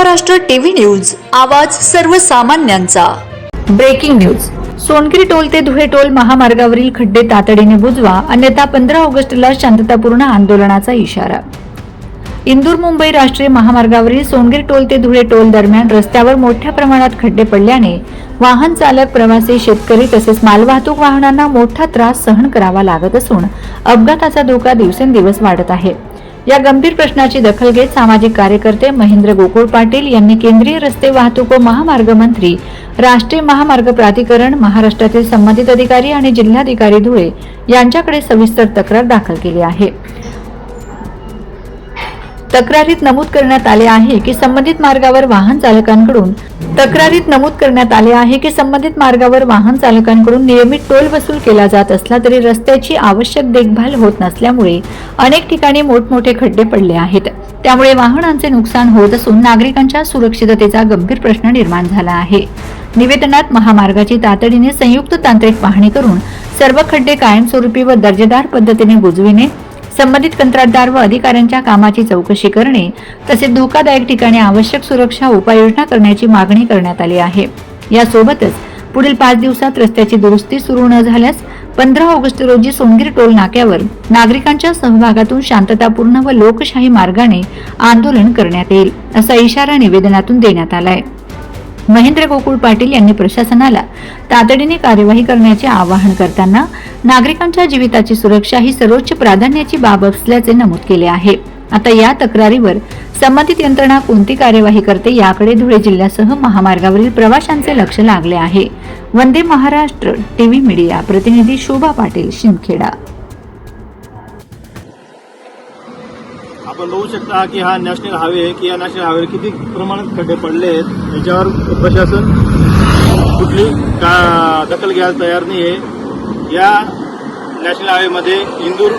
Maharashtra TV news, आवाज सर्वसामान्यांचा। Breaking news. Songiri toll ते धुळे टोल महामार्गावरील खड्डे तातडीने बुजवा, अन्यथा 15 ऑगस्टला शांततापूर्ण आंदोलनाचा इशारा। इंदूर मुंबई राष्ट्रीय महामार्गावरील सोनगिरी टोल ते धुळे टोल दरम्यान रस्त्यावर मोठ्या प्रमाणात खड्डे पडल्याने वाहन चालक, प्रवासी, शेतकरी तसेच मालवाहतूक वाहनांना मोठा त्रास सहन करावा लागत असून अपघाताचा धोका दिवसेंदिवस वाढत आहे। या गंभीर प्रश्नाची दखल घेत सामाजिक कार्यकर्ते महेंद्र गोकुळ पाटील यांनी केंद्रीय रस्ते वाहतूक व महामार्ग मंत्री, राष्ट्रीय महामार्ग प्राधिकरण, महाराष्ट्रातील संबंधित अधिकारी आणि जिल्हाधिकारी धुळे यांच्याकडे सविस्तर तक्रार दाखल केली आहे। तक्रारीत नमूद करण्यात आले आहे की संबंधित मार्गावर वाहन चालकांकडून नियमित टोल वसूल केला जात असला तरी रस्त्याची आवश्यक देखभाल होत नसल्यामुळे अनेक ठिकाणी मोठमोठे खड्डे पडले आहेत। त्यामुळे वाहनांचे नुकसान होत असून नागरिकांच्या सुरक्षिततेचा गंभीर प्रश्न निर्माण झाला आहे। निवेदनात महामार्गाची तातडीने संयुक्त तांत्रिक पाहणी करून सर्व खड्डे कायमस्वरूपी व दर्जेदार पद्धतीने बुजविणे, संबंधित कंत्राटदार व अधिकाऱ्यांच्या कामाची चौकशी करणे तसेच धोकादायक ठिकाणी आवश्यक सुरक्षा उपाययोजना करण्याची मागणी करण्यात आली आहे। यासोबतच पुढील 5 दिवसात रस्त्याची दुरुस्ती सुरू न झाल्यास 15 ऑगस्ट रोजी सोनगिरी टोल नाक्यावर नागरिकांच्या सहभागातून शांततापूर्ण व लोकशाही मार्गाने आंदोलन करण्यात येईल, असा इशारा निवेदनातून देण्यात आलाय। महेंद्र गोकुळ पाटील यांनी प्रशासनाला तातडीने कार्यवाही करण्याचे आवाहन करताना नागरिकांच्या जीविताची सुरक्षा ही सर्वोच्च प्राधान्याची बाब असल्याचे नमूद केले आहे। आता या तक्रारीवर संबंधित यंत्रणा कोणती कार्यवाही करते याकडे धुळे जिल्ह्यासह महामार्गावरील प्रवाशांचे लक्ष लागले आहे। वंदे महाराष्ट्र टीव्ही मीडिया प्रतिनिधी शोभा पाटील, शिंदखेडा। आपण बघू शकता की हा नॅशनल हायवे आहे की या नॅशनल हायवे किती प्रमाणात खड्डे पडले आहेत, याच्यावर प्रशासन कुठली दखल घ्यायला तयार नाही आहे। या नॅशनल हायवेमध्ये इंदूर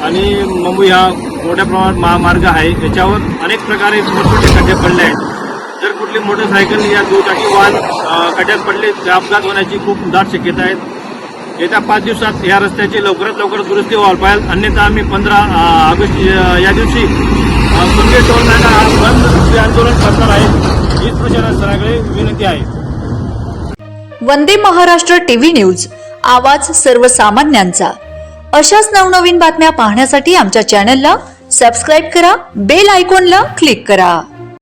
आणि मुंबई हा मोठ्या प्रमाणात महामार्ग आहे, याच्यावर अनेक प्रकारे मोठमोठे खड्डे पडले आहेत। जर कुठली मोटरसायकल या दुचाकी वाहन खड्ड्यात पडले तर अपघात होण्याची खूप दाट शक्यता आहे। येत्या 5 दिवसात या रस्त्याची लवकरात लवकर दुरुस्ती व्हायला पाहिजे, अन्यथा आम्ही 15 ऑगस्ट या दिवशी सोनगिरी टोल नाका बंद आंदोलन करणार आहे, हीच प्रशासनाकडे विनंती आहे। वंदे महाराष्ट्र टीव्ही न्यूज, आवाज सर्वसामान्यांचा। अशाच नवनवीन बातम्या पाहण्यासाठी आमच्या चॅनलला सबस्क्राईब करा, बेल आयकॉनला क्लिक करा।